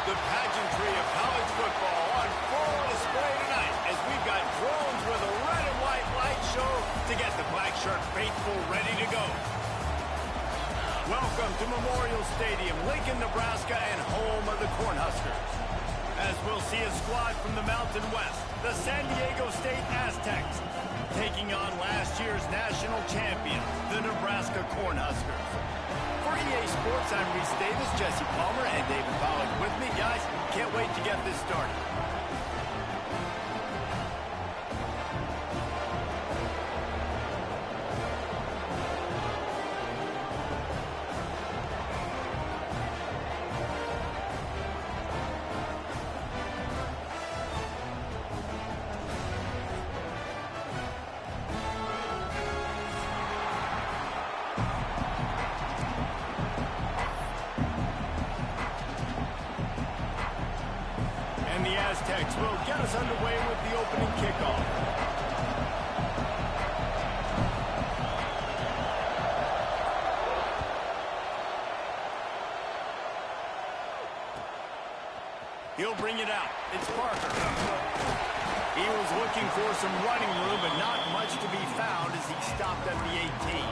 The pageantry of college football on full display tonight as we've got drones with a red and white light show to get the black shirt faithful ready to go. Welcome to Memorial Stadium, Lincoln, Nebraska, and home of the Cornhuskers. As we'll see a squad from the Mountain West, the San Diego State Aztecs, taking on last year's national champion, the Nebraska Cornhuskers. For EA Sports, I'm Reese Davis, Jesse Palmer, and David Pollack with me. Guys, can't wait to get this started. The Aztecs will get us underway with the opening kickoff. He'll bring it out. It's Parker. He was looking for some running room, but not much to be found as he stopped at the 18.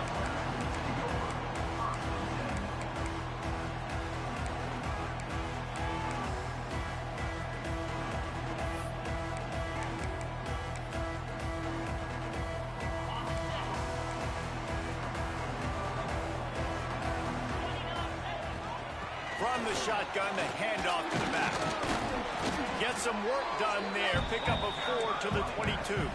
From the shotgun, the handoff to the back. Get some work done there. Pick up a 4 to the 22. And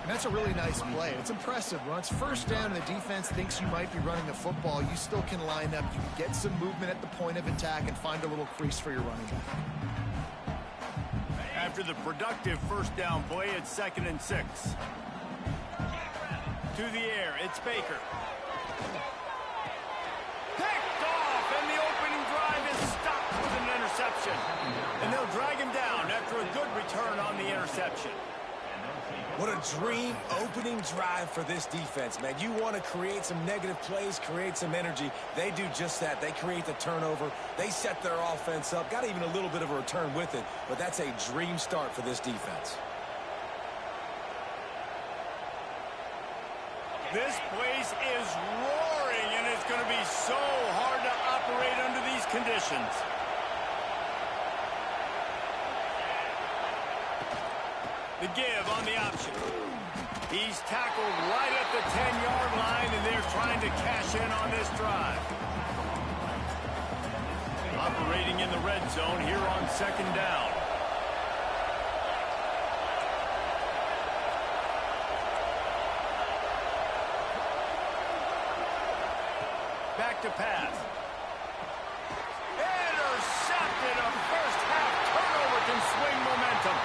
that's a really nice play. It's impressive. When it's first down and the defense thinks you might be running the football, you still can line up. You can get some movement at the point of attack and find a little crease for your running back. After the productive first down play, it's 2nd and 6. To the air, it's Baker. And they'll drag him down after a good return on the interception. What a dream opening drive for this defense, man. You want to create some negative plays, create some energy. They do just that. They create the turnover. They set their offense up. Got even a little bit of a return with it, but that's a dream start for this defense. This place is roaring, and it's going to be so hard to operate under these conditions. The give on the option. He's tackled right at the 10-yard line, and they're trying to cash in on this drive. Operating in the red zone here on 2nd down. Back to pass. Intercepted. A first-half turnover can swing momentum.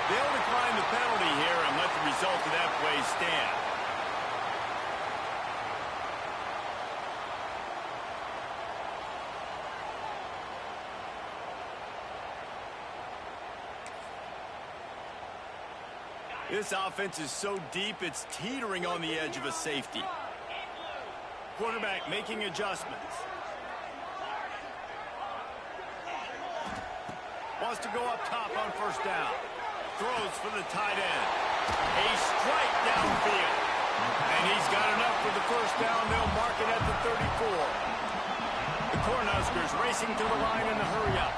They'll decline the penalty here and let the result of that play stand. This offense is so deep, it's teetering on the edge of a safety. Quarterback making adjustments. Wants to go up top on first down. Throws for the tight end. A strike downfield. And he's got enough for the first down. They'll mark it at the 34. The Cornhuskers racing to the line in the hurry-up.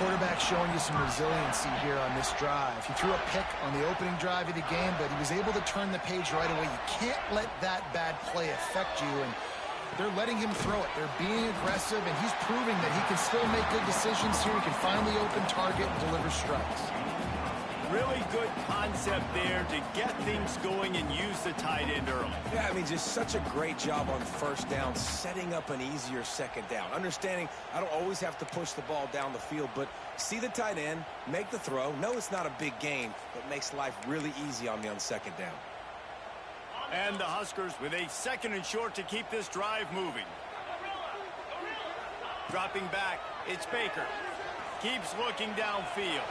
Quarterback showing you some resiliency here on this drive. He threw a pick on the opening drive of the game, but he was able to turn the page right away. You can't let that bad play affect you, and they're letting him throw it. They're being aggressive, and he's proving that he can still make good decisions here. He can find the open target and deliver strikes. Really good concept there to get things going and use the tight end early. Yeah, I mean, just such a great job on first down, setting up an easier second down. Understanding I don't always have to push the ball down the field, but see the tight end, make the throw. No, it's not a big gain, but makes life really easy on me on second down. And the Huskers with a 2nd and short to keep this drive moving. Dropping back, it's Baker. Keeps looking downfield.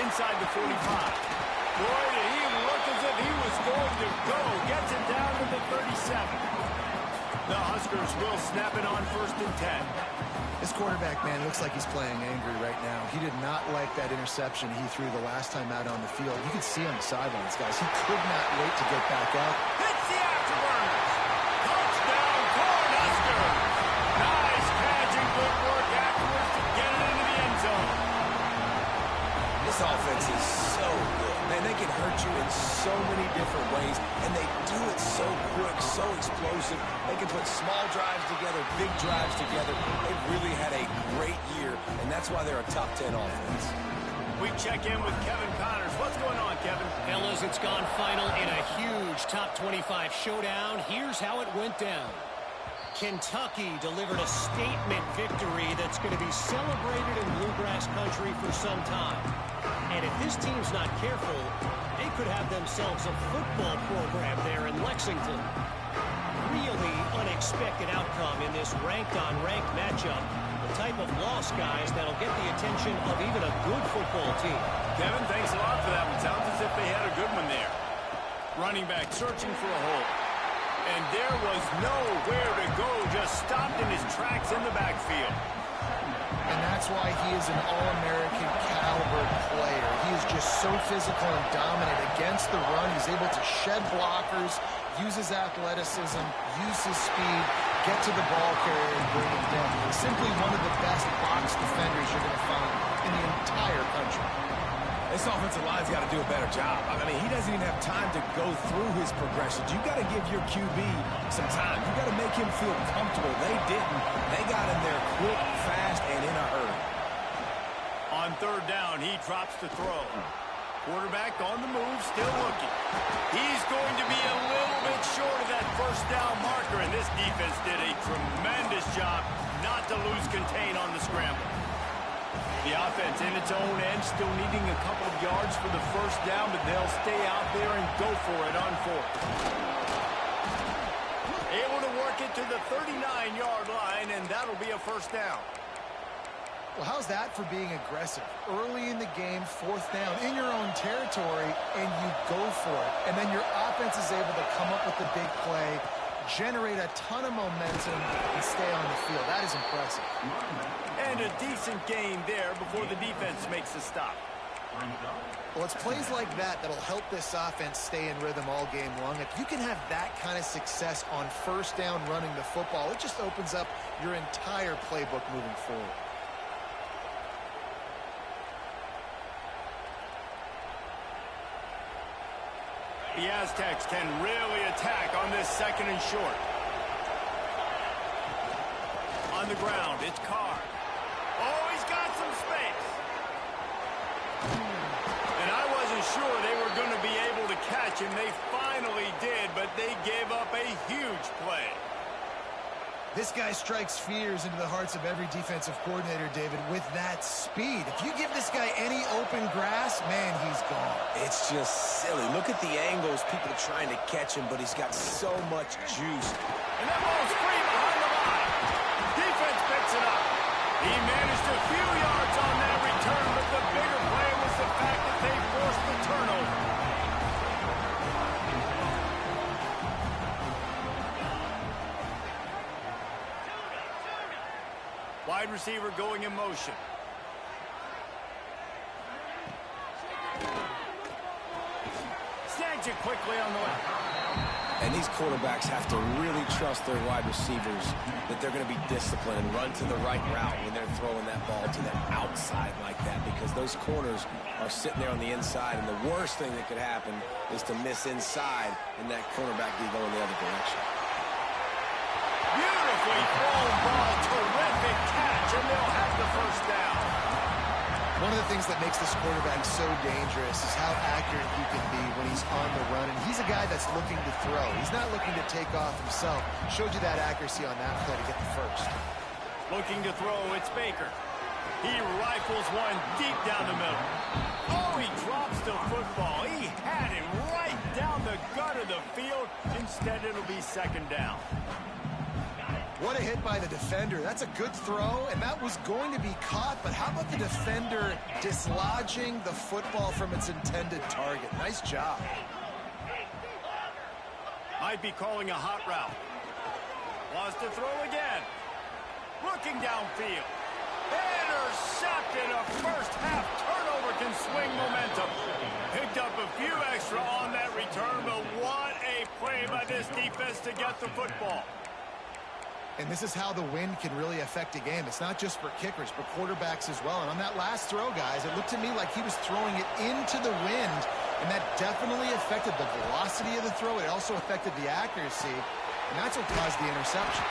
Inside the 45. Boy, did he look as if he was going to go. Gets it down to the 37. The Huskers will snap it on 1st and 10. This quarterback, man, looks like he's playing angry right now. He did not like that interception he threw the last time out on the field. You can see on the sidelines, guys. He could not wait to get back up. Hits the afterburners. Touchdown, Cornhuskers. Nice catch and good work afterwards to get it into the end zone. This offense is so good. Man, they can hurt you in so many different ways, and they do it so quick, so explosive. They can put small drives together, big drives together. They've really had a great year, and that's why they're a top 10 offense. We check in with Kevin Connors. What's going on, Kevin? Fellas, it's gone final in a huge top 25 showdown. Here's how it went down. Kentucky delivered a statement victory that's going to be celebrated in Bluegrass country for some time. And if this team's not careful, they could have themselves a football program there in Lexington. Really unexpected outcome in this ranked-on-ranked matchup. The type of loss, guys, that'll get the attention of even a good football team. Kevin, thanks a lot for that one. Sounds as if they had a good one there. Running back searching for a hole. And there was nowhere to go, just stopped in his tracks in the backfield. And that's why he is an all-American caliber player. He is just so physical and dominant against the run. He's able to shed blockers, use his athleticism, use his speed, get to the ball carrier and bring him down. He's simply one of the best box defenders you're going to find in the entire country. This offensive line's got to do a better job. I mean, he doesn't even have time to go through his progressions. You got to give your QB some time. You got to make him feel comfortable. They didn't. They got him there quick, fast, and in a hurry. On third down, he drops to throw. Quarterback on the move, still looking. He's going to be a little bit short of that first down marker, and this defense did a tremendous job not to lose contain on the scramble. The offense in its own end, still needing a couple of yards for the first down, but they'll stay out there and go for it on fourth. Able to work it to the 39-yard line, and that'll be a first down. Well, how's that for being aggressive? Early in the game, fourth down, in your own territory, and you go for it. And then your offense is able to come up with the big play, generate a ton of momentum, and stay on the field. That is impressive. And a decent gain there before the defense makes a stop. Well, it's plays like that that'll help this offense stay in rhythm all game long. If you can have that kind of success on first down running the football, it just opens up your entire playbook moving forward. The Aztecs can really attack on this second and short. On the ground, it's Carr. Oh, he's got some space. And I wasn't sure they were going to be able to catch him. They finally did, but they gave up a huge play. This guy strikes fears into the hearts of every defensive coordinator, David, with that speed. If you give this guy any open grass, man, he's gone. It's just silly. Look at the angles, people trying to catch him, but he's got so much juice. And that ball's free behind the line. Defense picks it up. He managed a few yards on that return, but the bigger play was the fact that they forced the turnover. Wide receiver going in motion. Snags it quickly on the left. And these quarterbacks have to really trust their wide receivers that they're going to be disciplined and run to the right route when they're throwing that ball to the outside like that, because those corners are sitting there on the inside, and the worst thing that could happen is to miss inside and that cornerback be going the other direction. Beautifully thrown ball, terrific catch, and they'll have the first down. One of the things that makes this quarterback so dangerous is how accurate he can be when he's on the run. And he's a guy that's looking to throw. He's not looking to take off himself. Showed you that accuracy on that play to get the first. Looking to throw, it's Baker. He rifles one deep down the middle. Oh, he drops the football. He had him right down the gut of the field. Instead, it'll be second down. What a hit by the defender. That's a good throw, and that was going to be caught, but how about the defender dislodging the football from its intended target? Nice job. Might be calling a hot route. Wants to throw again. Looking downfield. Intercepted. A first-half turnover can swing momentum. Picked up a few extra on that return, but what a play by this defense to get the football. And this is how the wind can really affect a game. It's not just for kickers, but quarterbacks as well. And on that last throw, guys, it looked to me like he was throwing it into the wind, and that definitely affected the velocity of the throw. It also affected the accuracy, and that's what caused the interception.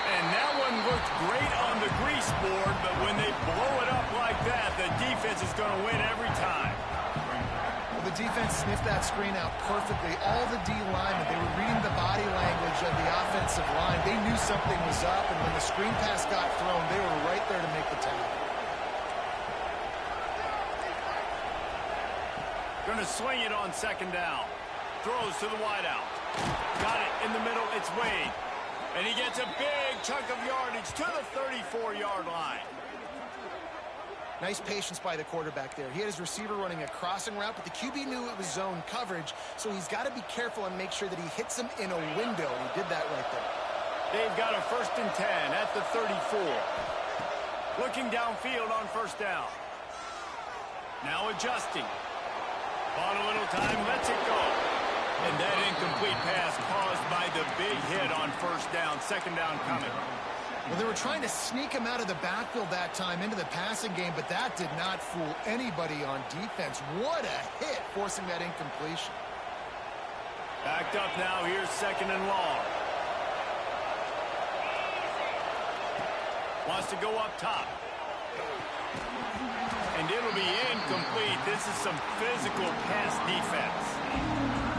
And that one looked great on the grease board, but when they blow it up like that, the defense is going to win every time. Well, the defense sniffed that screen out perfectly. All the D linemen, they were reading the body language of the offensive line. They knew something was up, and when the screen pass got thrown, they were right there to make the tackle. Going to swing it on second down. Throws to the wideout. Got it in the middle. It's Wade. And he gets a big chunk of yardage to the 34-yard line. Nice patience by the quarterback there. He had his receiver running a crossing route, but the QB knew it was zone coverage, so he's got to be careful and make sure that he hits him in a window, and he did that right there. They've got a 1st and 10 at the 34. Looking downfield on first down. Now adjusting. Bought a little time, lets it go. And that incomplete pass caused by the big hit on first down. Second down coming. Well, they were trying to sneak him out of the backfield that time into the passing game, but that did not fool anybody on defense. What a hit, forcing that incompletion. Backed up now. Here's second and long. Wants to go up top. And it'll be incomplete. This is some physical pass defense.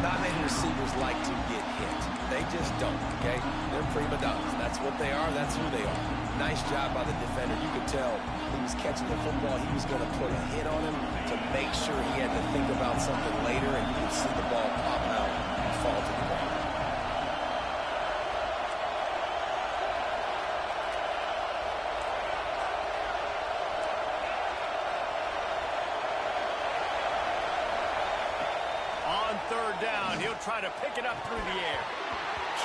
Not many receivers like to get hit. They just don't, okay? They're prima donnas. That's what they are. That's who they are. Nice job by the defender. You could tell he was catching the football. He was going to put a hit on him to make sure he had to think about something later, and you could see the ball pop out and fall to the ground. Third down, he'll try to pick it up through the air.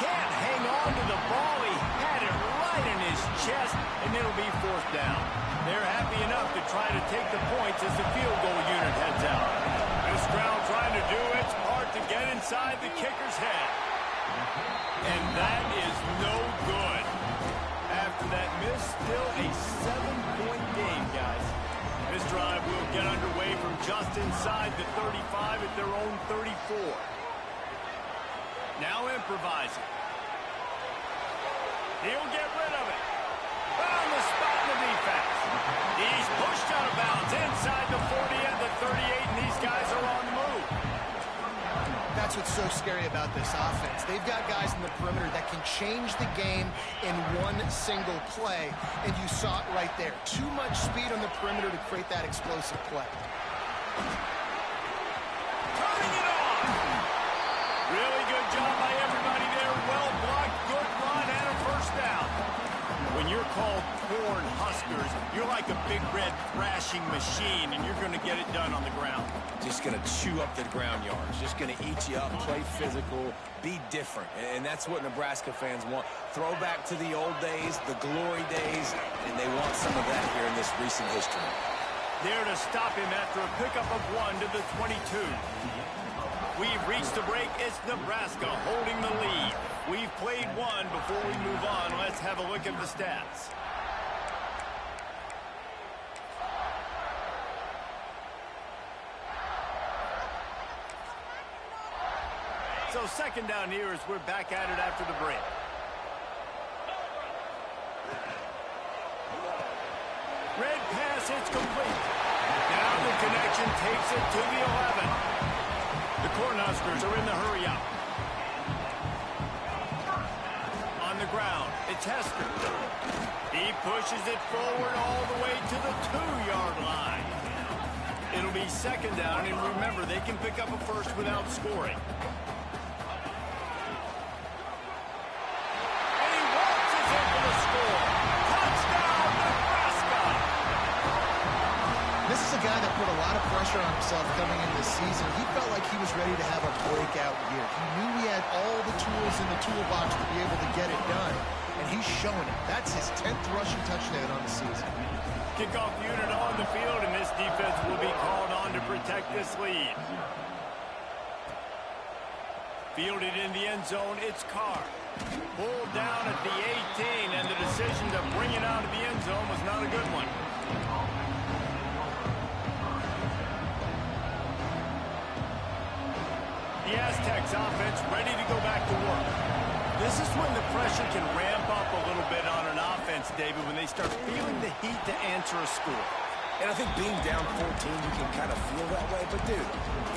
Can't hang on to the ball. He had it right in his chest, and it'll be fourth down. They're happy enough to try to take the points as the field goal unit heads out. This crowd trying to do its part to get inside the kicker's head. And that is no good. After that miss, still a 7-point game, guys. This drive will get underway from just inside the 35 at their own 34. Now improvising. He'll get rid of it. On the spot in the defense. He's pushed out of bounds inside the 40 and the 38, and these guys are on the move. That's what's so scary about this offense. They've got guys in the perimeter that can change the game in one single play, and you saw it right there. Too much speed on the perimeter to create that explosive play. Turning it on. Really good job by everybody there. Well blocked, good run, and a first down. When you're called corn huskers, you're like a big red thrashing machine, and you're going to get it done on the ground. Just going to chew up the ground yards. Just going to eat you up, play physical, be different. And that's what Nebraska fans want. Throw back to the old days, the glory days, and they want some of that here in this recent history. There to stop him after a pickup of 1 to the 22. We've reached the break. It's Nebraska holding the lead. We've played one. Before we move on, let's have a look at the stats. So second down here as we're back at it after the break. Red pass, it's complete. Now the connection takes it to the 11. The Cornhuskers are in the hurry up. On the ground, it's Hester. He pushes it forward all the way to the 2-yard line. It'll be second down, and remember, they can pick up a first without scoring. This is a guy that put a lot of pressure on himself coming into this season. He felt like he was ready to have a breakout year. He knew he had all the tools in the toolbox to be able to get it done. and he's showing it. That's his 10th rushing touchdown on the season. Kickoff unit on the field, and this defense will be called on to protect this lead. Fielded in the end zone, it's Carr. Pulled down at the 18, and the decision to bring it out of the end zone was not a good one. The Aztecs offense ready to go back to work. This is when the pressure can ramp up a little bit on an offense, David, when they start feeling the heat to answer a score. And I think being down 14, you can kind of feel that way. But, dude,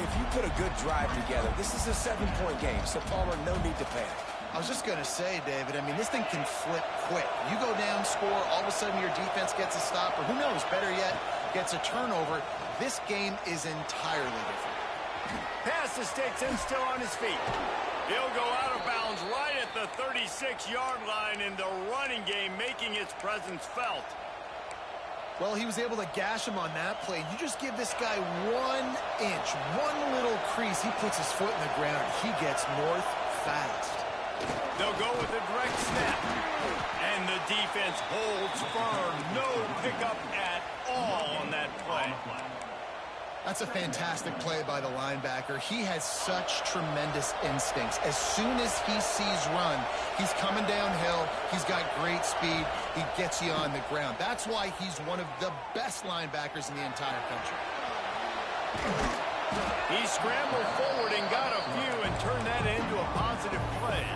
if you put a good drive together, this is a 7-point game. So, Palmer, no need to panic. I was just going to say, David, I mean, this thing can flip quick. You go down, score, all of a sudden your defense gets a stop, or who knows, better yet, gets a turnover. This game is entirely different. Pass to Sticks and still on his feet. He'll go out of bounds right at the 36-yard line in the running game, making its presence felt. Well, he was able to gash him on that play. You just give this guy 1 inch, one little crease. He puts his foot in the ground. He gets north fast. They'll go with a direct snap. And the defense holds firm. No pickup at all on that play. That's a fantastic play by the linebacker. He has such tremendous instincts. As soon as he sees run, he's coming downhill. He's got great speed. He gets you on the ground. That's why he's one of the best linebackers in the entire country. He scrambled forward and got a few and turned that into a positive play.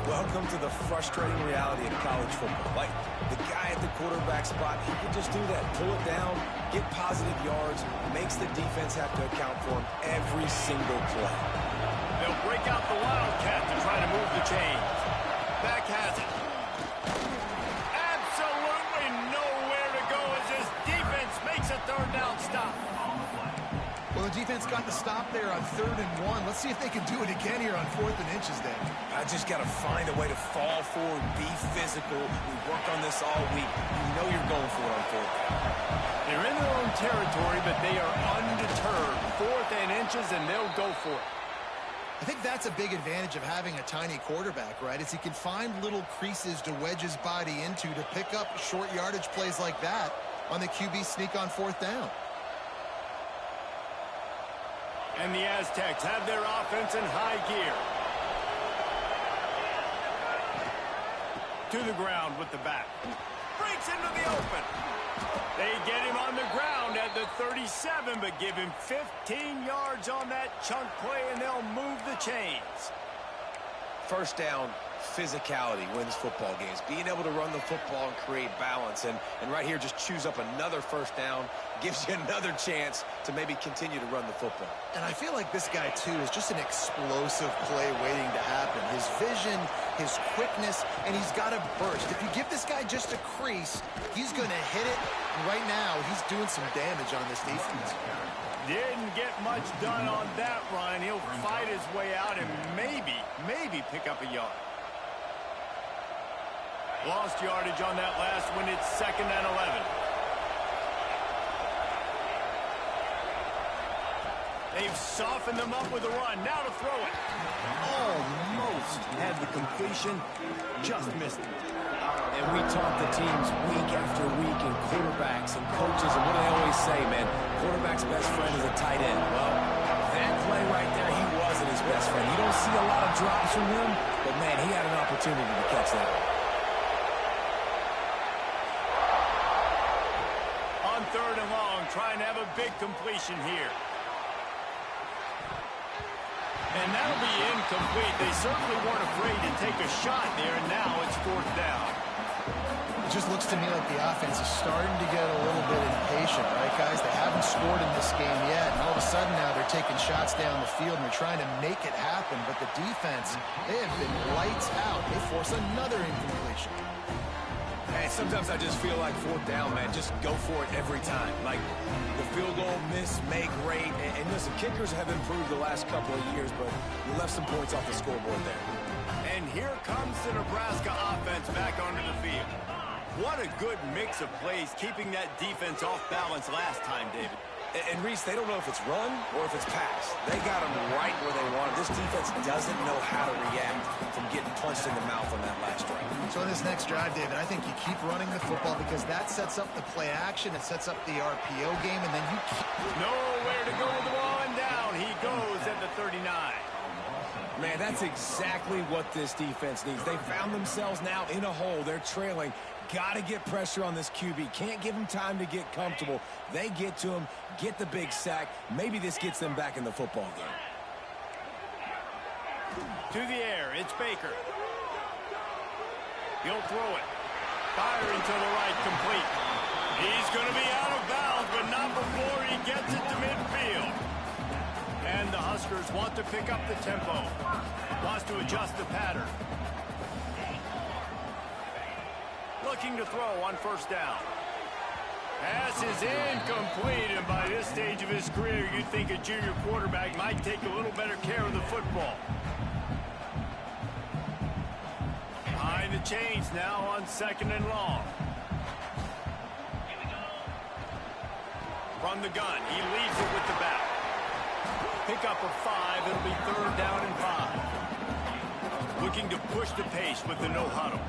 Welcome to the frustrating reality of college football. Like, the guy at the quarterback spot, he can just do that. Pull it down, get positive yards, makes the defense have to account for him every single play. They'll break out the Wildcat to try to move the chains. Back has it. Absolutely nowhere to go as this defense makes a third down stop. Well, the defense got the stop there on 3rd and 1. Let's see if they can do it again here on 4th and inches, Dave. I just got to find a way to fall forward, be physical. We worked on this all week. You know you're going for it on 4th. They're in their own territory, but they are undeterred. 4th and inches, and they'll go for it. I think that's a big advantage of having a tiny quarterback, right? Is he can find little creases to wedge his body into to pick up short yardage plays like that on the QB sneak on 4th down. And the Aztecs have their offense in high gear. To the ground with the back. Breaks into the open. They get him on the ground at the 37, but give him 15 yards on that chunk play, and they'll move the chains. First down, physicality wins football games. Being able to run the football and create balance. And right here, just choose up another first down. Gives you another chance to maybe continue to run the football. And I feel like this guy, too, is just an explosive play waiting to happen. His vision, his quickness, and he's got a burst. If you give this guy just a crease, he's going to hit it. And right now, he's doing some damage on this defense. Didn't get much done on that run. He'll fight his way out and maybe pick up a yard. Lost yardage on that last one. It's 2nd and 11. They've softened them up with a run. Now to throw it. Almost had the completion. Just missed it. And we talk to teams week after week, and quarterbacks and coaches, and what do they always say, man? Quarterback's best friend is a tight end. Well, that play right there, he wasn't his best friend. You don't see a lot of drops from him, but, man, he had an opportunity to catch that. On 3rd and long, trying to have a big completion here. And that'll be incomplete. They certainly weren't afraid to take a shot there, and now it's 4th down. It just looks to me like the offense is starting to get a little bit impatient, right, guys? They haven't scored in this game yet, and all of a sudden now they're taking shots down the field, and they're trying to make it happen. But the defense, they have been lights out. They force another incompletion. Hey, sometimes I just feel like 4th down, man. Just go for it every time. Like, the field goal, miss, make, rate. And listen, kickers have improved the last couple of years, but you left some points off the scoreboard there. And here comes the Nebraska offense back onto the field. What a good mix of plays, keeping that defense off balance last time, David. And Reese, they don't know if it's run or if it's pass. They got them right where they want them. This defense doesn't know how to react from getting punched punched in the mouth on that last drive. So in this next drive, David, I think you keep running the football because that sets up the play action. It sets up the RPO game, and then you keep... Nowhere to go with the ball, and down he goes at the 39. Man, that's exactly what this defense needs. They found themselves now in a hole. They're trailing. Got to get pressure on this QB. Can't give him time to get comfortable. They get to him, get the big sack. Maybe this gets them back in the football game. To the air, it's Baker. He'll throw it. Firing to the right, complete. He's going to be out of bounds, but not before he gets it to midfield. And the Huskers want to pick up the tempo. Wants to adjust the pattern. Looking to throw on first down. Pass is incomplete, and by this stage of his career, you'd think a junior quarterback might take a little better care of the football. Behind the chains now on 2nd and long. From the gun, he leaves it with the back. Pick up a 5, it'll be 3rd down and 5. Looking to push the pace with the no huddle.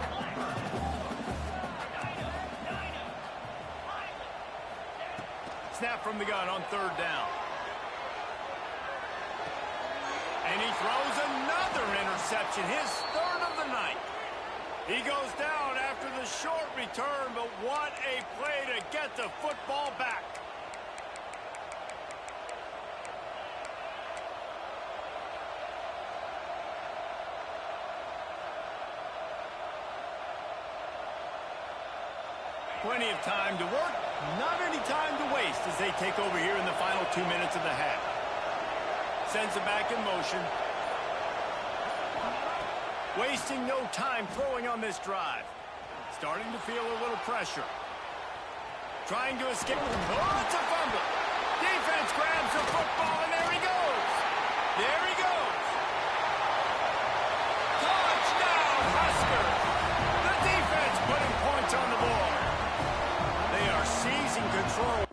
Snap from the gun on 3rd down. And he throws another interception, his 3rd of the night. He goes down after the short return, but what a play to get the football back. Plenty of time to work, not any time to waste as they take over here in the final 2 minutes of the half. Sends it back in motion. Wasting no time throwing on this drive. Starting to feel a little pressure. Trying to escape. Oh, it's a fumble. Defense grabs the football, and there he goes. There he goes. Touchdown, Huskers. The defense putting points on the board. They are seizing control.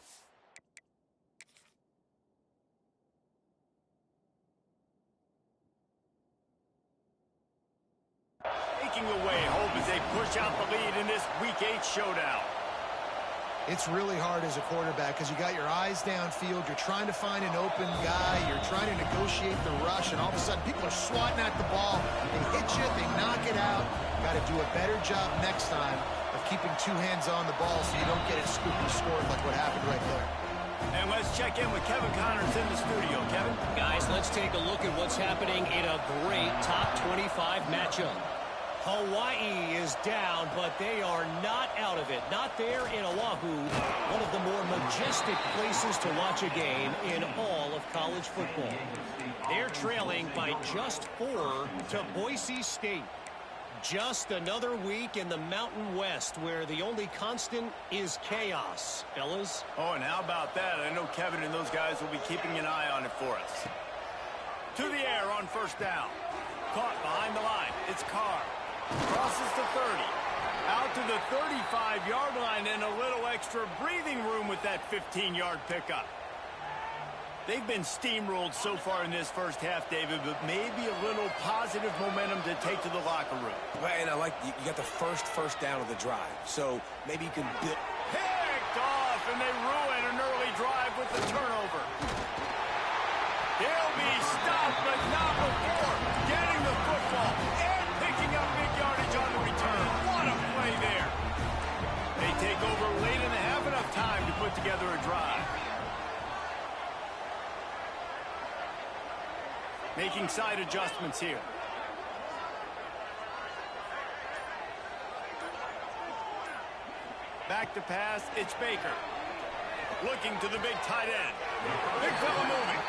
Taking away hope as they push out the lead in this Week 8 showdown. It's really hard as a quarterback because you got your eyes downfield. You're trying to find an open guy. You're trying to negotiate the rush, and all of a sudden people are swatting at the ball. They hit you. They knock it out. Got to do a better job next time of keeping 2 hands on the ball so you don't get it scooped and scored like what happened right there. And let's check in with Kevin Connors in the studio. Kevin? Guys, let's take a look at what's happening in a great top 25 matchup. Hawaii is down, but they are not out of it. Not there in Oahu, one of the more majestic places to watch a game in all of college football. They're trailing by just 4 to Boise State. Just another week in the Mountain West where the only constant is chaos, fellas. Oh, and how about that? I know Kevin and those guys will be keeping an eye on it for us. To the air on first down. Caught behind the line. It's Carr. Crosses to 30. Out to the 35-yard line and a little extra breathing room with that 15-yard pickup. They've been steamrolled so far in this first half, David, but maybe a little positive momentum to take to the locker room. Well, and I like you got the first down of the drive, so maybe you can build. Picked off, and they ruin an early drive with the turnover. He'll be stopped, but not before getting the football and picking up big yardage on the return. What a play there. They take over late in the half, enough time to put together a drive. Making side adjustments here. Back to pass, it's Baker. Looking to the big tight end. Big fella moving.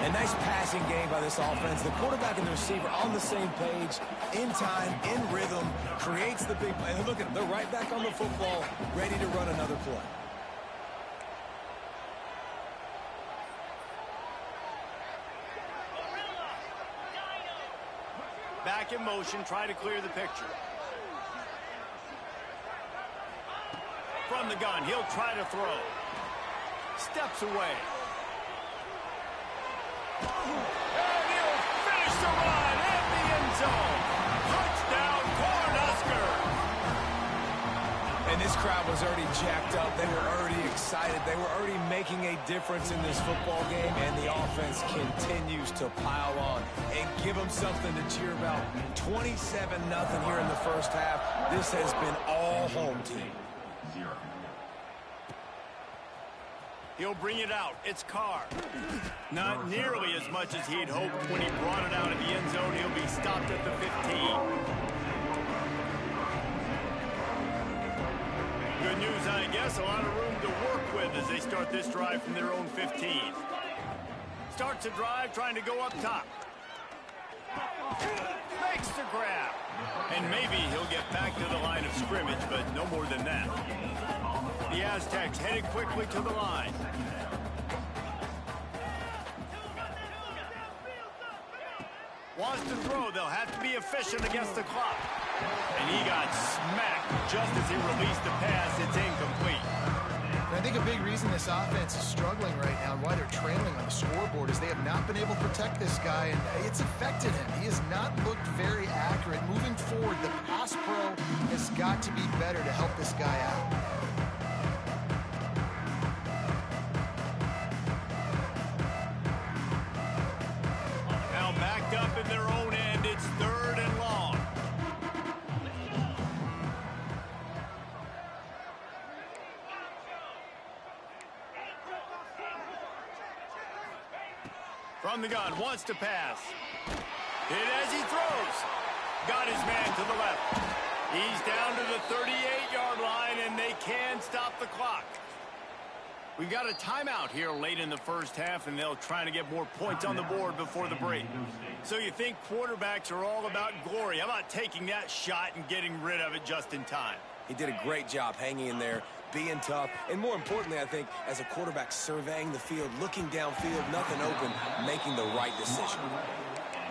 A nice passing game by this offense. The quarterback and the receiver on the same page, in time, in rhythm, creates the big play. Look at them, they're right back on the football, ready to run another play. Back in motion, try to clear the picture. From the gun, he'll try to throw. Steps away. And he'll finish the run in the end zone. crowd was already jacked up. They were already excited. They were already making a difference in this football game, and the offense continues to pile on and give them something to cheer about. 27-0 here in the first half. This has been all home team. He'll bring it out. It's Carr. Not nearly as much as he'd hoped when he brought it out of the end zone. He'll be stopped at the 15. Good news, I guess. A lot of room to work with as they start this drive from their own 15. Starts a drive trying to go up top. Makes the grab. And maybe he'll get back to the line of scrimmage, but no more than that. The Aztecs headed quickly to the line. Wants to throw. They'll have to be efficient against the clock. And he got smacked just as he released the pass. It's incomplete. And I think a big reason this offense is struggling right now and why they're trailing on the scoreboard is they have not been able to protect this guy, and it's affected him. He has not looked very accurate. Moving forward, the pass pro has got to be better to help this guy out. Now backed up in their own end. It's 3rd and long. From the gun, wants to pass. Hit as he throws. Got his man to the left. He's down to the 38-yard line, and they can stop the clock. We've got a timeout here late in the first half, and they'll try to get more points on the board before the break. So you think quarterbacks are all about glory. How about taking that shot and getting rid of it just in time? He did a great job hanging in there, being tough, and more importantly, I think, as a quarterback, surveying the field, looking downfield, nothing open, making the right decision.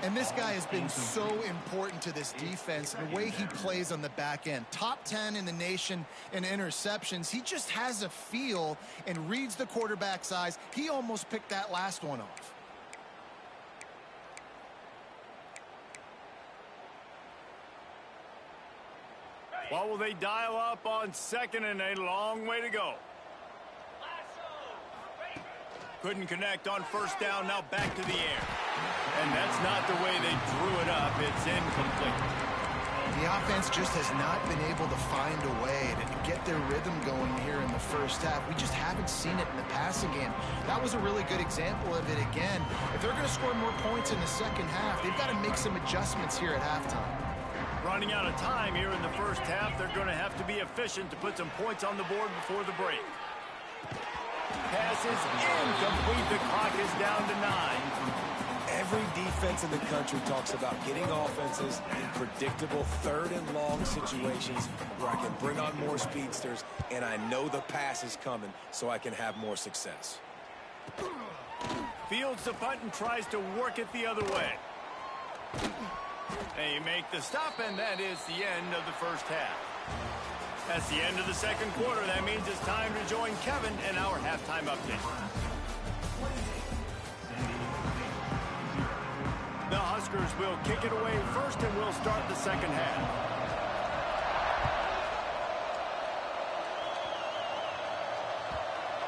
And this guy has been so important to this defense and the way he plays on the back end. Top 10 in the nation in interceptions. He just has a feel and reads the quarterback's eyes. He almost picked that last one off. What will they dial up on 2nd and a long way to go? Couldn't connect on 1st down, now back to the air. And that's not the way they drew it up. It's incomplete. The offense just has not been able to find a way to get their rhythm going here in the first half. We just haven't seen it in the passing game. That was a really good example of it again. If they're going to score more points in the second half, they've got to make some adjustments here at halftime. Running out of time here in the first half, they're going to have to be efficient to put some points on the board before the break. Pass is incomplete. The clock is down to 9. Every defense in the country talks about getting offenses in predictable 3rd and long situations where I can bring on more speedsters and I know the pass is coming so I can have more success. Fields the punt and tries to work it the other way. They make the stop, and that is the end of the first half. That's the end of the second quarter. That means it's time to join Kevin in our halftime update. The Huskers will kick it away first, and we'll start the second half.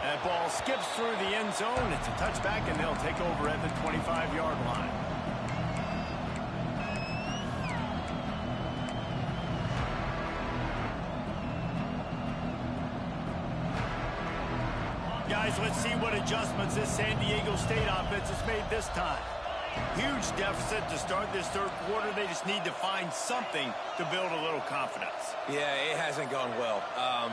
That ball skips through the end zone. It's a touchback, and they'll take over at the 25-yard line. Guys, let's see what adjustments this San Diego State offense has made this time. Huge deficit to start this third quarter. They just need to find something to build a little confidence. Yeah, it hasn't gone well.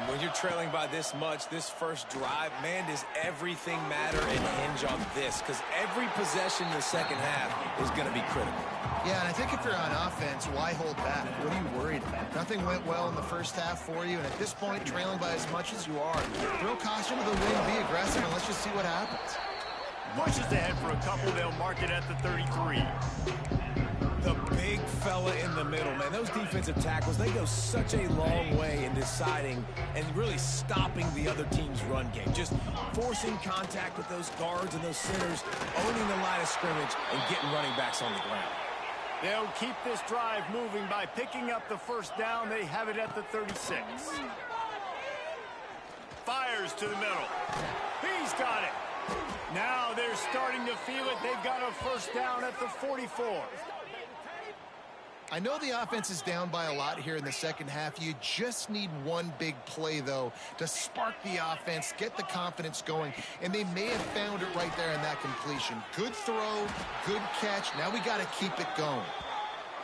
When you're trailing by this much, this first drive, man, does everything matter and hinge on this? Because every possession in the second half is going to be critical. Yeah, and I think if you're on offense, why hold back? What are you worried about? Nothing went well in the first half for you, and at this point, trailing by as much as you are, throw caution to the wind, be aggressive, and let's just see what happens. Pushes ahead for a couple. They'll mark it at the 33. The big fella in the middle, man. Those defensive tackles, they go such a long way in deciding and really stopping the other team's run game. Just forcing contact with those guards and those centers, owning the line of scrimmage, and getting running backs on the ground. They'll keep this drive moving by picking up the first down. They have it at the 36. Cornhuskers to the middle. He's got it. Now they're starting to feel it. They've got a first down at the 44. I know the offense is down by a lot here in the second half. You just need one big play, though, to spark the offense, get the confidence going, and they may have found it right there in that completion. Good throw, good catch. Now we got to keep it going.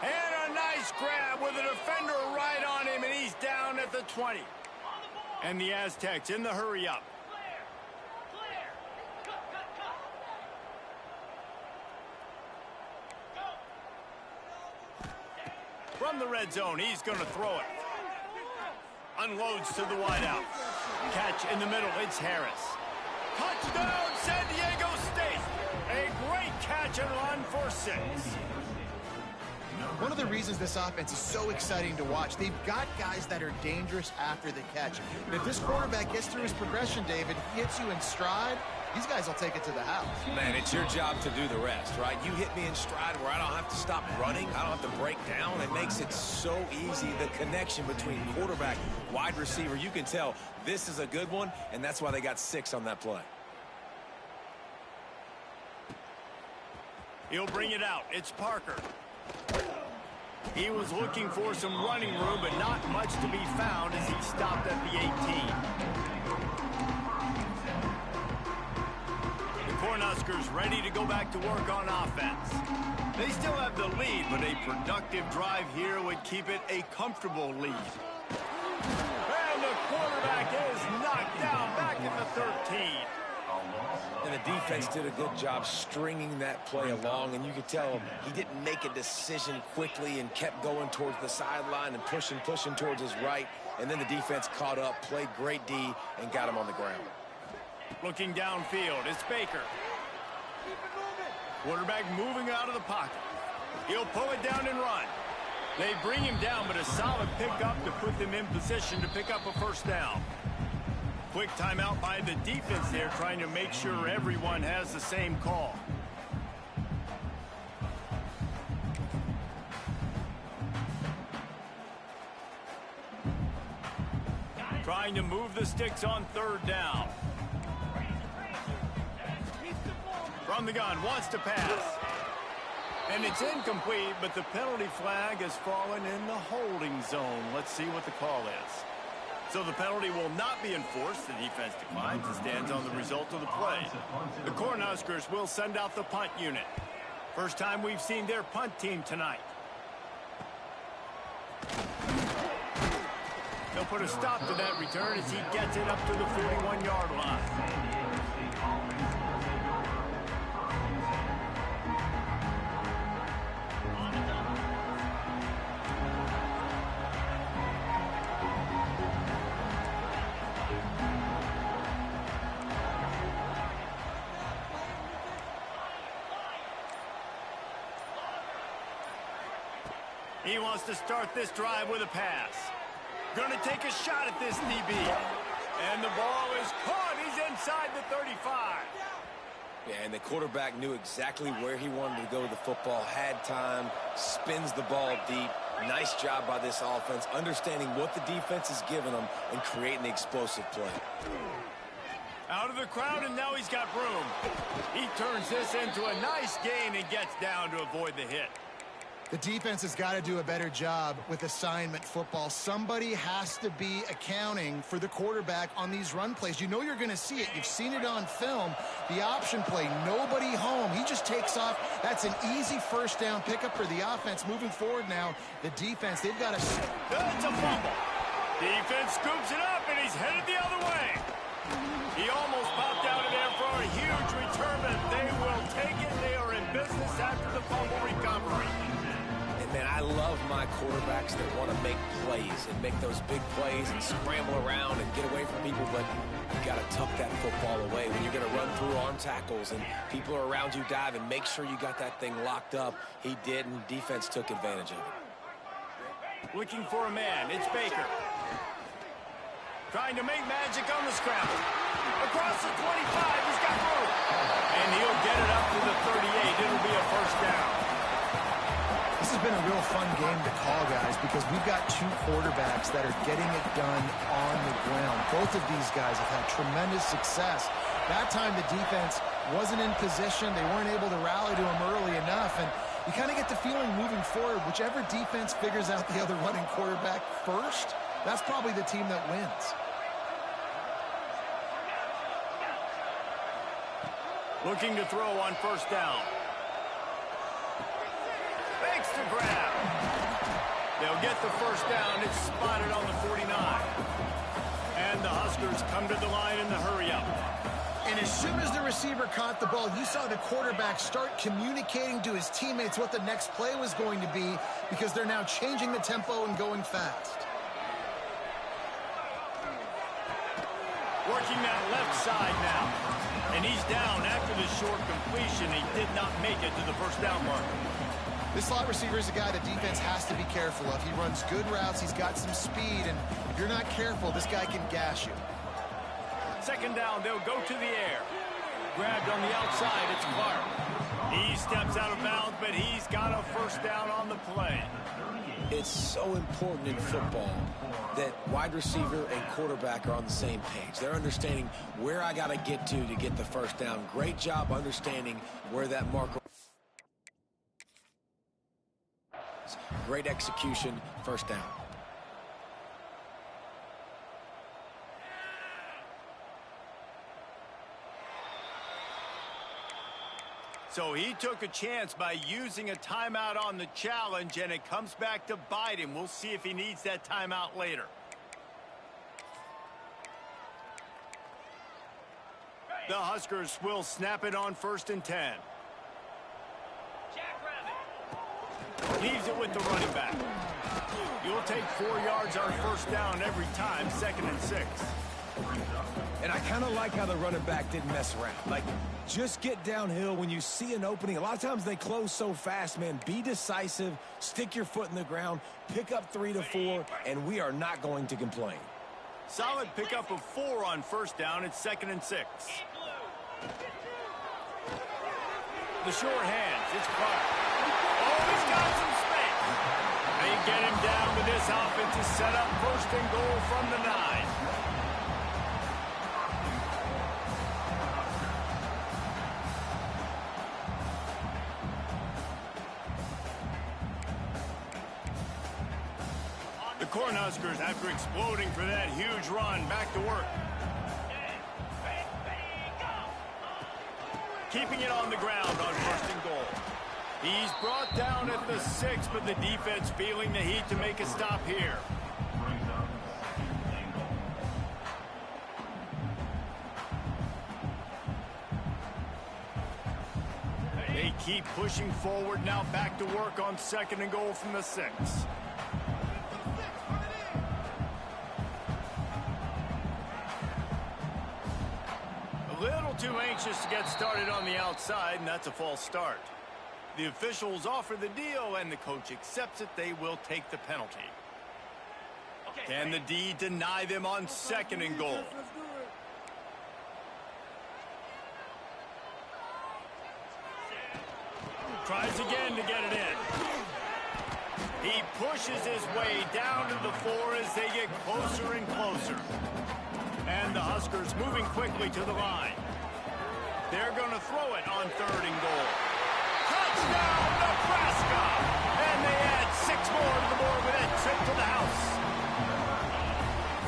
And a nice grab with a defender right on him, and he's down at the 20. And the Aztecs in the hurry up. From the red zone, he's going to throw it. Unloads to the wideout. Catch in the middle, it's Harris. Touchdown, San Diego State. A great catch and run for 6. One of the reasons this offense is so exciting to watch, they've got guys that are dangerous after the catch. And if this quarterback gets through his progression, David, he hits you in stride, these guys will take it to the house. Man, it's your job to do the rest, right? You hit me in stride where I don't have to stop running. I don't have to break down. It makes it so easy. The connection between quarterback, wide receiver, you can tell this is a good one, and that's why they got 6 on that play. He'll bring it out. It's Parker. He was looking for some running room, but not much to be found as he stopped at the 18. Cornhuskers ready to go back to work on offense. They still have the lead, but a productive drive here would keep it a comfortable lead. And the quarterback is knocked down back at the 13. And the defense did a good job stringing that play along, and you could tell him he didn't make a decision quickly and kept going towards the sideline and pushing towards his right, and then the defense caught up, played great D, and got him on the ground. Looking downfield, it's Baker. Quarterback moving out of the pocket. He'll pull it down and run. They bring him down, but a solid pickup to put them in position to pick up a first down. Quick timeout by the defense there, trying to make sure everyone has the same call. Trying to move the sticks on 3rd down. From the gun, wants to pass. And it's incomplete, but the penalty flag has fallen in the holding zone. Let's see what the call is. So the penalty will not be enforced. The defense declines and stands on the result of the play. The Cornhuskers will send out the punt unit. First time we've seen their punt team tonight. They'll put a stop to that return as he gets it up to the 41-yard line. He wants to start this drive with a pass. Going to take a shot at this DB. And the ball is caught. He's inside the 35. Yeah, and the quarterback knew exactly where he wanted to go with the football, had time, spins the ball deep. Nice job by this offense, understanding what the defense is giving them and creating the explosive play. Out of the crowd, and now he's got room. He turns this into a nice gain and gets down to avoid the hit. The defense has got to do a better job with assignment football. Somebody has to be accounting for the quarterback on these run plays. You know you're going to see it. You've seen it on film. The option play, nobody home. He just takes off. That's an easy first down pickup for the offense. Moving forward now, the defense, they've got to... That's a fumble. Defense scoops it up, and he's headed the other way. He almost popped out of there for a huge return, but they will take it. They are in business after the fumble recovery. Man, I love my quarterbacks that want to make plays and make those big plays and scramble around and get away from people, but you got to tuck that football away when you're going to run through arm tackles and people are around you diving. Make sure you got that thing locked up. He did, and defense took advantage of it. Looking for a man. It's Baker. Trying to make magic on the scramble. Across the 25, he's got room. And he'll get it up to the 38. It'll be a first down. This has been a real fun game to call, guys, because because we've got two quarterbacks that are getting it done on the ground. Both of these guys have had tremendous success. That time the defense wasn't in position. They weren't able to rally to him early enough, and you kind of get the feeling moving forward, whichever defense figures out the other running quarterback first, that's probably the team that wins. Looking to throw on first down. Fakes to grab. They'll get the first down. It's spotted on the 49. And the Huskers come to the line in the hurry-up. And as soon as the receiver caught the ball, you saw the quarterback start communicating to his teammates what the next play was going to be, because they're now changing the tempo and going fast. Working that left side now. And he's down after the short completion. He did not make it to the first down marker. This slot receiver is a guy the defense has to be careful of. He runs good routes. He's got some speed. And if you're not careful, this guy can gash you. Second down, they'll go to the air. Grabbed on the outside, it's Clark. He steps out of bounds, but he's got a first down on the play. It's so important in football that wide receiver and quarterback are on the same page. They're understanding where I got to get the first down. Great job understanding where that marker. Great execution, first down. So he took a chance by using a timeout on the challenge, and it comes back to bite him. We'll see if he needs that timeout later. The Huskers will snap it on 1st and 10. Leaves it with the running back. You'll take 4 yards on first down every time, 2nd and 6. And I kind of like how the running back didn't mess around. Like, just get downhill when you see an opening. A lot of times they close so fast, man. Be decisive, stick your foot in the ground, pick up 3 to 4, and we are not going to complain. Solid pickup of 4 on first down. It's 2nd and 6. The short hands. It's Clark. Oh, he's got some space. They get him down with this offense to set up 1st and goal from the 9. The Cornhuskers, after exploding for that huge run, back to work. Keeping it on the ground on 1st and goal. He's brought down at the 6, but the defense feeling the heat to make a stop here. They keep pushing forward, now back to work on 2nd and goal from the 6. A little too anxious to get started on the outside, and that's a false start. The officials offer the deal, and the coach accepts it. They will take the penalty. Can the D deny them on 2nd and goal? Tries again to get it in. He pushes his way down to the 4 as they get closer and closer. And the Huskers moving quickly to the line. They're going to throw it on 3rd and goal. Touchdown, Nebraska! And they add 6 more to the board with that trip to the house.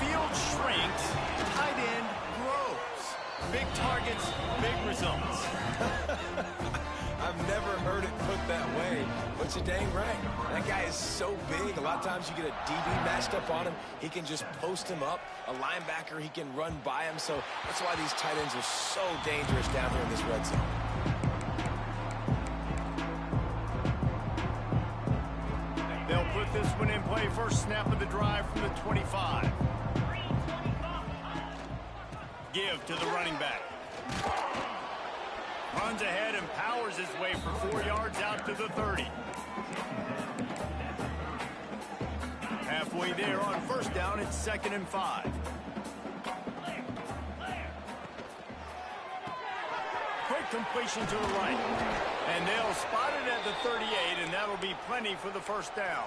Field shrinks, tight end grows. Big targets, big results. I've never heard it put that way, but you're dang right. That guy is so big. A lot of times you get a DB matched up on him. He can just post him up. A linebacker, he can run by him. So that's why these tight ends are so dangerous down here in this red zone. They'll put this one in play. First snap of the drive from the 25. Give to the running back. Runs ahead and powers his way for 4 yards out to the 30. Halfway there on first down, it's 2nd and 5. Quick completion to the right. And they'll spot it at the 38, and that'll be plenty for the first down.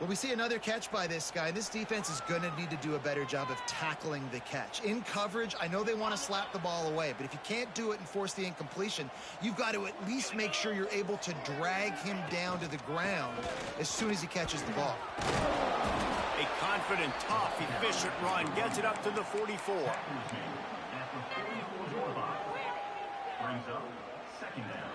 Well, we see another catch by this guy. This defense is going to need to do a better job of tackling the catch. In coverage, I know they want to slap the ball away, but if you can't do it and force the incompletion, you've got to at least make sure you're able to drag him down to the ground as soon as he catches the ball. A confident, tough, efficient run gets it up to the 44. Brings up second down.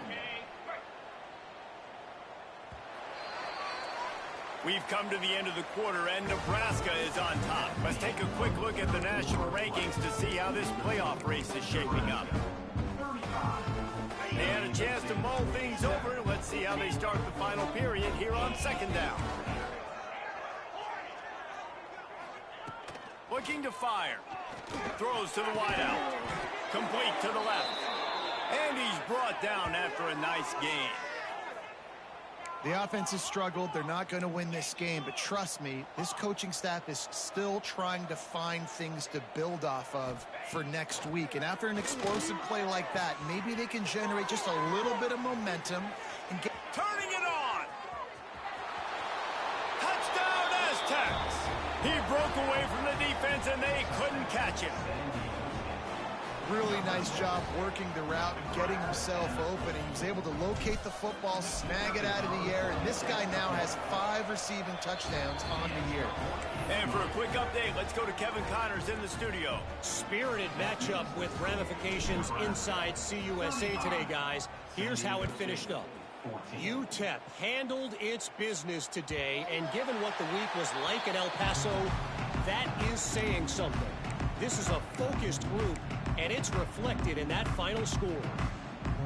We've come to the end of the quarter, and Nebraska is on top. Let's take a quick look at the national rankings to see how this playoff race is shaping up. They had a chance to mull things over. Let's see how they start the final period here on second down. Looking to fire. Throws to the wideout. Complete to the left. And he's brought down after a nice gain. The offense has struggled. They're not going to win this game, but trust me, this coaching staff is still trying to find things to build off of for next week. And after an explosive play like that, maybe they can generate just a little bit of momentum and get... Turning it on! Touchdown Aztecs! He broke away from the defense and they couldn't catch him. Really nice job working the route and getting himself open. He was able to locate the football, snag it out of the air, and this guy now has 5 receiving touchdowns on the year. And for a quick update, let's go to Kevin Connors in the studio. Spirited matchup with ramifications inside CUSA today, guys. Here's how it finished up. UTEP handled its business today, and given what the week was like in El Paso, that is saying something. This is a focused group, and it's reflected in that final score.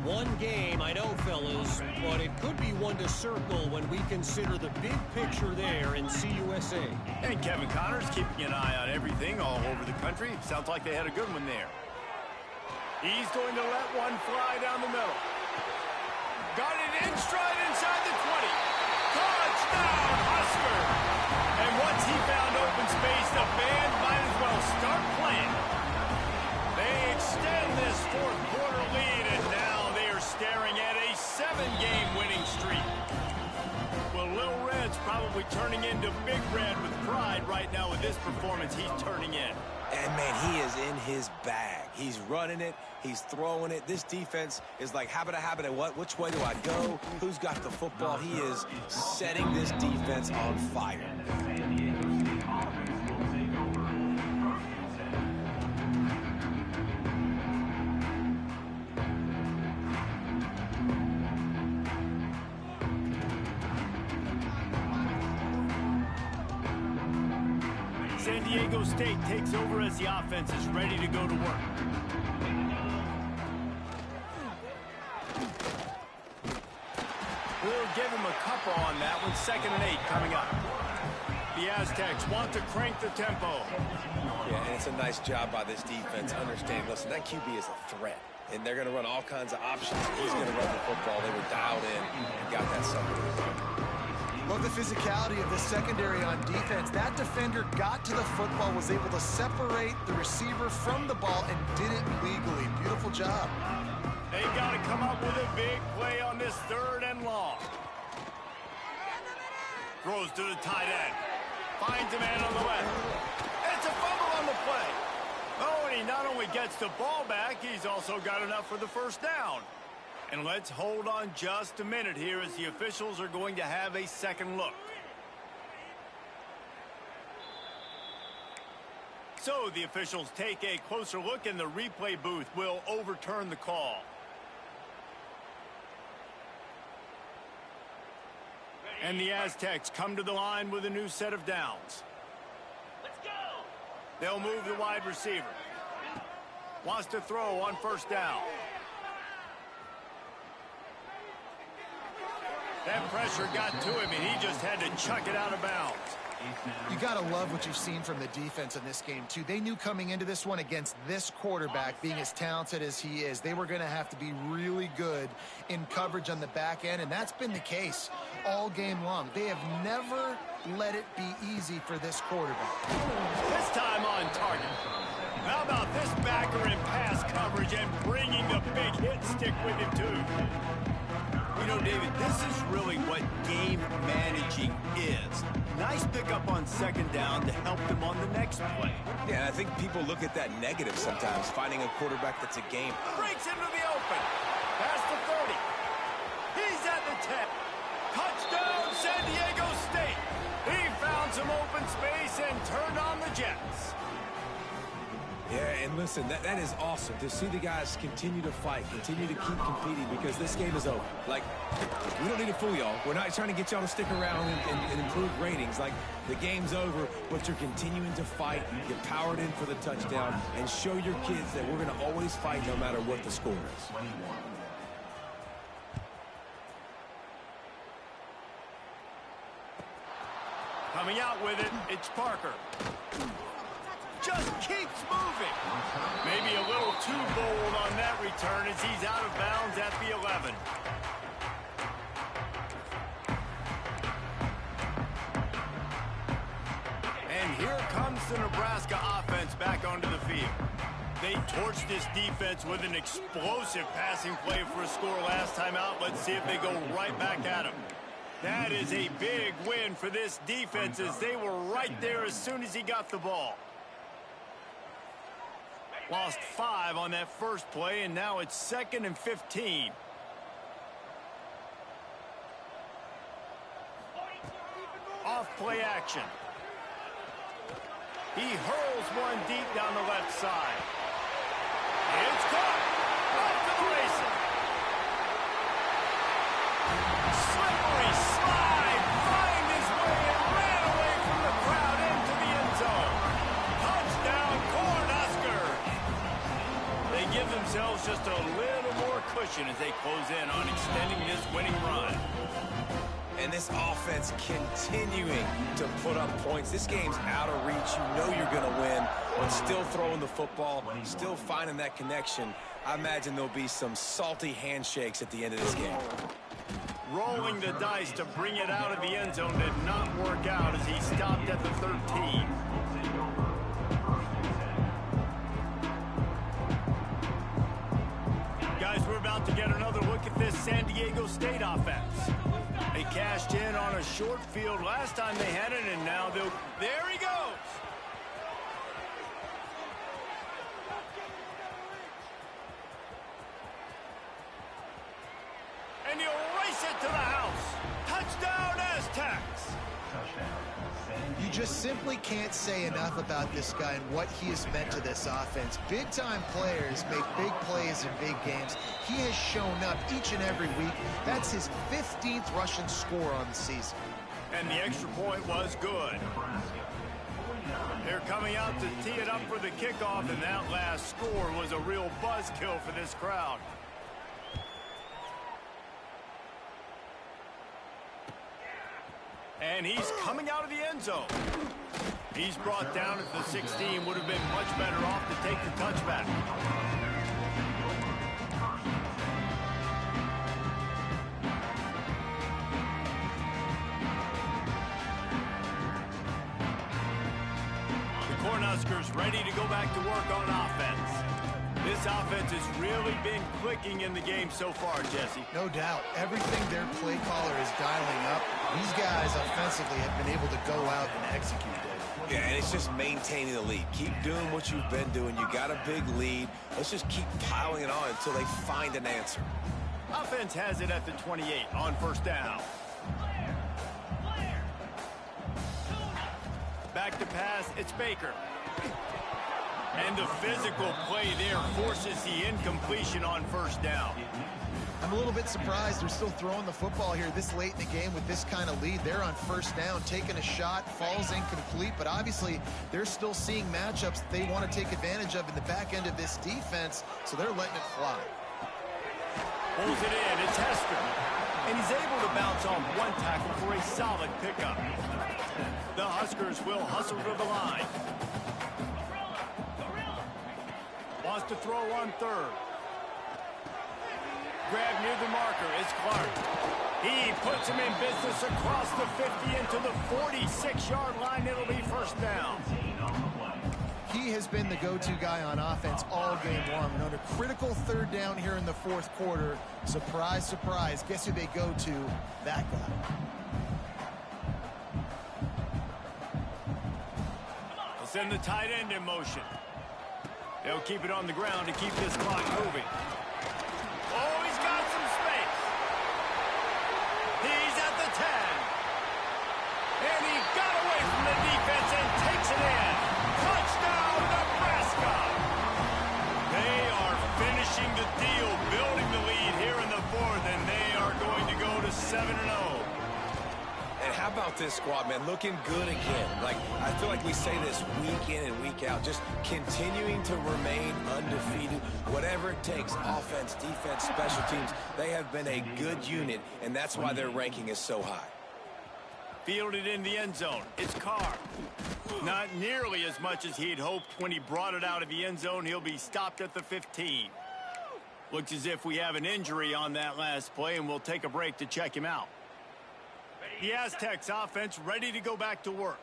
One game, I know, fellas, but it could be one to circle when we consider the big picture there in CUSA. And Kevin Connors keeping an eye on everything all over the country. Sounds like they had a good one there. He's going to let one fly down the middle. Got it in stride inside the 20. Touchdown, Husker! And once he found open space, the band might as well start playing. They extend this fourth quarter lead, and now they are staring at a 7-game winning streak. Well, Little Red's probably turning into Big Red with pride right now with this performance he's turning in. And, man, he is in his bag. He's running it. He's throwing it. This defense is like, habit, and what? Which way do I go? Who's got the football? He is setting this defense on fire. San Diego State takes over as the offense is ready to go to work. We'll give him a couple on that one. 2nd and 8 coming up. The Aztecs want to crank the tempo. Yeah, and it's a nice job by this defense. Understand, listen, that QB is a threat. And they're going to run all kinds of options. He's going to run the football. They were dialed in and got that something. Love the physicality of the secondary on defense. That defender got to the football, was able to separate the receiver from the ball, and did it legally. Beautiful job. They got to come up with a big play on this 3rd and long. Throws to the tight end. Finds a man on the left. It's a fumble on the play. Oh, and he not only gets the ball back, he's also got enough for the first down. And let's hold on just a minute here as the officials are going to have a second look. So the officials take a closer look, and the replay booth will overturn the call. And the Aztecs come to the line with a new set of downs. Let's go! They'll move the wide receiver. Wants to throw on 1st down. That pressure got to him, and he just had to chuck it out of bounds. You got to love what you've seen from the defense in this game, too. They knew coming into this one against this quarterback, being as talented as he is, they were going to have to be really good in coverage on the back end, and that's been the case all game long. They have never let it be easy for this quarterback. This time on target. How about this backer in pass coverage and bringing the big hit stick with him, too? You know, David, this is really what game managing is. Nice pick up on second down to help them on the next play. Yeah, and I think people look at that negative sometimes, finding a quarterback that's a game. Breaks into the open. Past the 30. He's at the 10. Touchdown, San Diego State. He found some open space and turned on the Jets. Yeah, and listen, that is awesome to see the guys continue to fight, continue to keep competing, because this game is over. Like, we don't need to fool y'all. We're not trying to get y'all to stick around and improve ratings. Like, the game's over, but you're continuing to fight, get powered in for the touchdown, and show your kids that we're going to always fight no matter what the score is. Coming out with it, it's Parker. Just keeps moving. Maybe a little too bold on that return as he's out of bounds at the 11. And here comes the Nebraska offense back onto the field. They torched this defense with an explosive passing play for a score last time out. Let's see if they go right back at him. That is a big win for this defense, as they were right there as soon as he got the ball. Lost 5 on that first play, and now it's 2nd and 15. Off play action. He hurls one deep down the left side. It's caught. Off to the races. Slippery slide. Find his way and ran away from the crowd into the end zone. Touchdown, Cornhuskers. They give themselves just a little more cushion as they close in on extending this winning run. And this offense continuing to put up points. This game's out of reach. You know you're going to win, but still throwing the football, still finding that connection. I imagine there'll be some salty handshakes at the end of this game. Rolling the dice to bring it out of the end zone did not work out as he stopped at the 13. Guys, we're about to get another look at this San Diego State offense. They cashed in on a short field last time they had it, and now they'll... There he goes! And he'll race it to the house. Touchdown, Aztecs! You just simply can't say enough about this guy and what he has meant to this offense. Big-time players make big plays in big games. He has shown up each and every week. That's his 15th rushing score on the season. And the extra point was good. They're coming out to tee it up for the kickoff, and that last score was a real buzzkill for this crowd. And he's coming out of the end zone. He's brought down at the 16. Would have been much better off to take the touchback. The Cornhuskers ready to go back to work on offense. This offense has really been clicking in the game so far, Jesse. No doubt. Everything their play caller is dialing up, these guys offensively have been able to go out and execute it. Yeah, and it's just maintaining the lead. Keep doing what you've been doing. You got a big lead. Let's just keep piling it on until they find an answer. Offense has it at the 28 on first down. Back to pass, it's Baker. And the physical play there forces the incompletion on first down. I'm a little bit surprised they're still throwing the football here this late in the game with this kind of lead. They're on first down, taking a shot, falls incomplete, but obviously they're still seeing matchups that they want to take advantage of in the back end of this defense, so they're letting it fly. Pulls it in, it's Hester. And he's able to bounce off one tackle for a solid pickup. The Huskers will hustle to the line. Wants to throw on third. Grab near the marker is Clark. He puts him in business across the 50 into the 46-yard line. It'll be first down. He has been the go-to guy on offense all game long. And on a critical third down here in the fourth quarter, surprise, surprise, guess who they go to? That guy. send the tight end in motion. They'll keep it on the ground to keep this clock moving. Oh, he's got some space. He's at the 10. And he got away from the defense and takes it in. Touchdown, Nebraska. They are finishing the deal, building the lead here in the fourth, and they are going to go to 7-0. And how about this squad, man? Looking good again. Like, I feel like we say this week in and week out, just continuing to remain undefeated. Whatever it takes, offense, defense, special teams, they have been a good unit, and that's why their ranking is so high. Fielded in the end zone. It's Carr. Not nearly as much as he'd hoped when he brought it out of the end zone. He'll be stopped at the 15. Looks as if we have an injury on that last play, and we'll take a break to check him out. The Aztecs offense ready to go back to work.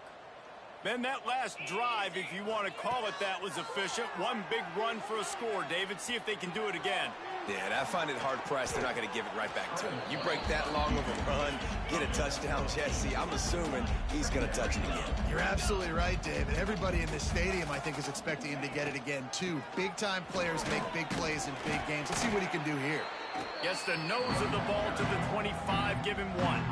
Then that last drive, if you want to call it that, was efficient. One big run for a score, David. See if they can do it again. Yeah, and I find it hard-pressed they're not going to give it right back to him. You break that long of a run, get a touchdown, Jesse, I'm assuming he's going to touch it again. You're absolutely right, David. Everybody in this stadium, I think, is expecting him to get it again, too. Big-time players make big plays in big games. Let's see what he can do here. Gets the nose of the ball to the 25, give him one.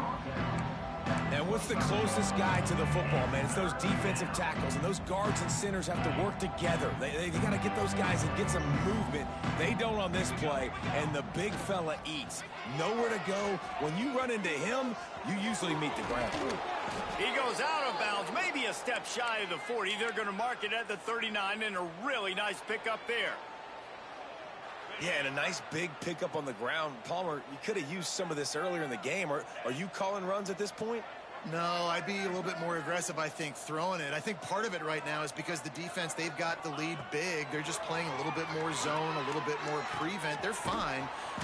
And what's the closest guy to the football, man? It's those defensive tackles, and those guards and centers have to work together. They got to get those guys and get some movement. They don't on this play, and the big fella eats. Nowhere to go. When you run into him, you usually meet the ground. He goes out of bounds, maybe a step shy of the 40. They're going to mark it at the 39, and a really nice pickup there. Yeah, and a nice big pickup on the ground. Palmer, you could have used some of this earlier in the game. Are you calling runs at this point? No, I'd be a little bit more aggressive, I think, throwing it. I think part of it right now is because the defense, they've got the lead big. They're just playing a little bit more zone, a little bit more prevent. They're fine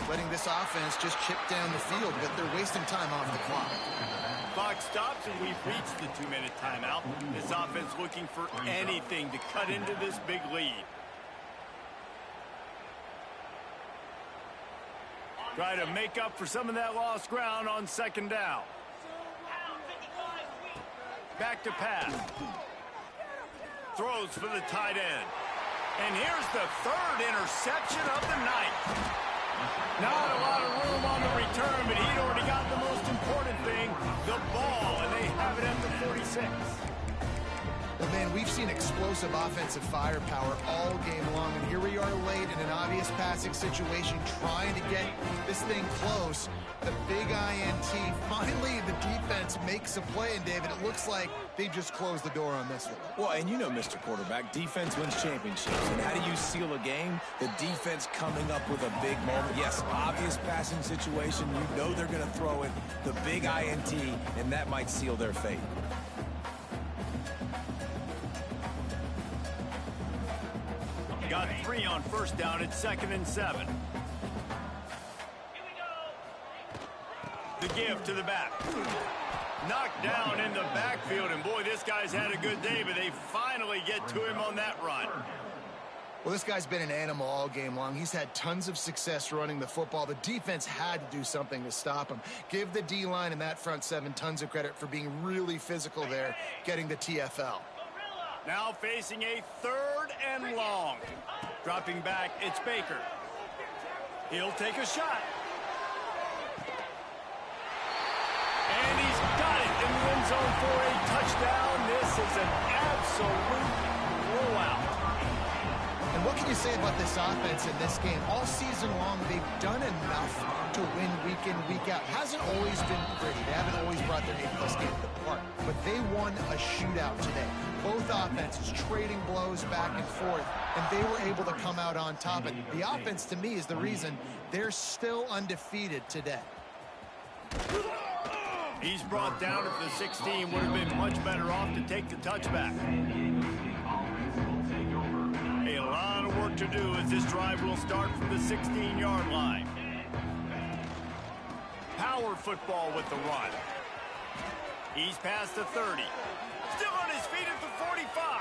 letting this offense just chip down the field, but they're wasting time off the clock. Clock stops, and we've reached the 2-minute timeout. This offense looking for anything to cut into this big lead. Try to make up for some of that lost ground on second down. Back to pass. Throws for the tight end. And here's the third interception of the night. Not a lot of room on the return, but he'd already got the most important thing, the ball, and they have it at the 46. But, man, we've seen explosive offensive firepower all game long, and here we are late in an obvious passing situation trying to get this thing close. The big INT, finally the defense makes a play, and, David, it looks like they just closed the door on this one. Well, and you know, Mr. Quarterback, defense wins championships. And how do you seal a game? The defense coming up with a big moment. Yes, obvious passing situation. You know they're going to throw it. The big INT, and that might seal their fate. Got 3 on first down. It's 2nd and 7. The give to the back. Knocked down in the backfield, and boy, this guy's had a good day, but they finally get to him on that run. Well, this guy's been an animal all game long. He's had tons of success running the football. The defense had to do something to stop him. Give the D-line and that front 7 tons of credit for being really physical there, getting the TFL. Now facing a 3rd and long. Dropping back, it's Baker. He'll take a shot. And he's got it in the end zone for a touchdown. This is an absolute blowout. And what can you say about this offense in this game? All season long, they've done enough to win week in, week out. Hasn't always been pretty. They haven't always brought their A-plus game to the park. But they won a shootout today. Both offenses trading blows back and forth, and they were able to come out on top. And the offense, to me, is the reason they're still undefeated today. He's brought down at the 16. Would have been much better off to take the touchback. A lot of work to do as this drive will start from the 16-yard line. Power football with the run. He's past the 30. Still on his feet at the 45.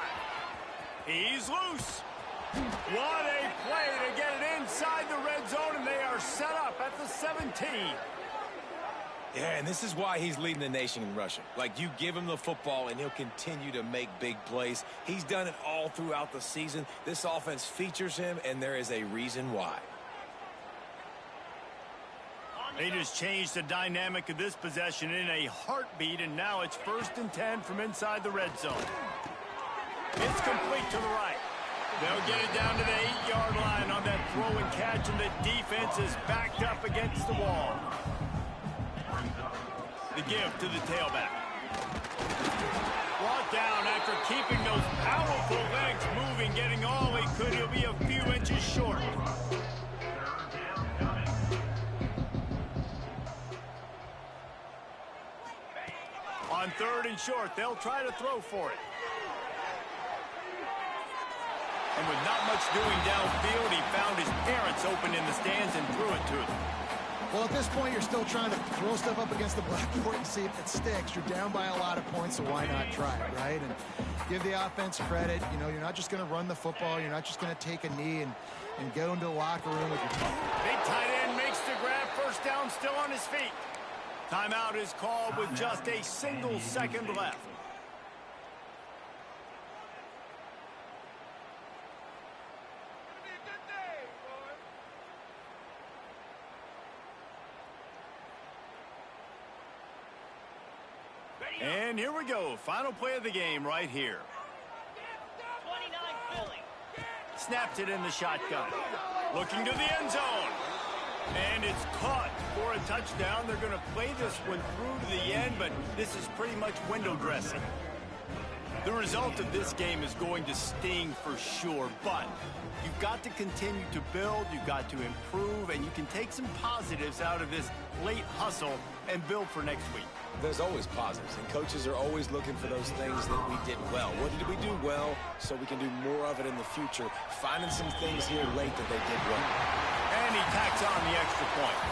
He's loose. What a play to get it inside the red zone, and they are set up at the 17. Yeah, and this is why he's leading the nation in rushing. Like, you give him the football, and he'll continue to make big plays. He's done it all throughout the season. This offense features him, and there is a reason why. They just changed the dynamic of this possession in a heartbeat, and now it's 1st and 10 from inside the red zone. It's complete to the right. They'll get it down to the 8-yard line on that throw and catch, and the defense is backed up against the wall. The give to the tailback. Brought down after keeping those powerful legs moving, getting all he could. He'll be a few inches short. On 3rd and short, they'll try to throw for it. And with not much doing downfield, he found his parents open in the stands and threw it to them. Well, at this point, you're still trying to throw stuff up against the blackboard and see if it sticks. You're down by a lot of points, so why not try it, right? And give the offense credit. You know, you're not just going to run the football. You're not just going to take a knee and go into the locker room with your team. Big tight end makes the grab. 1st down, still on his feet. Timeout is called with just a single second left. And here we go. Final play of the game right here. 29 Philly. Snaps it in the shotgun. Looking to the end zone. And it's caught for a touchdown. They're going to play this one through to the end, but this is pretty much window dressing. The result of this game is going to sting for sure, but you've got to continue to build, you've got to improve, and you can take some positives out of this late hustle and build for next week. There's always positives, and coaches are always looking for those things that we did well. What did we do well so we can do more of it in the future? Finding some things here late that they did well. And he tacks on the extra point.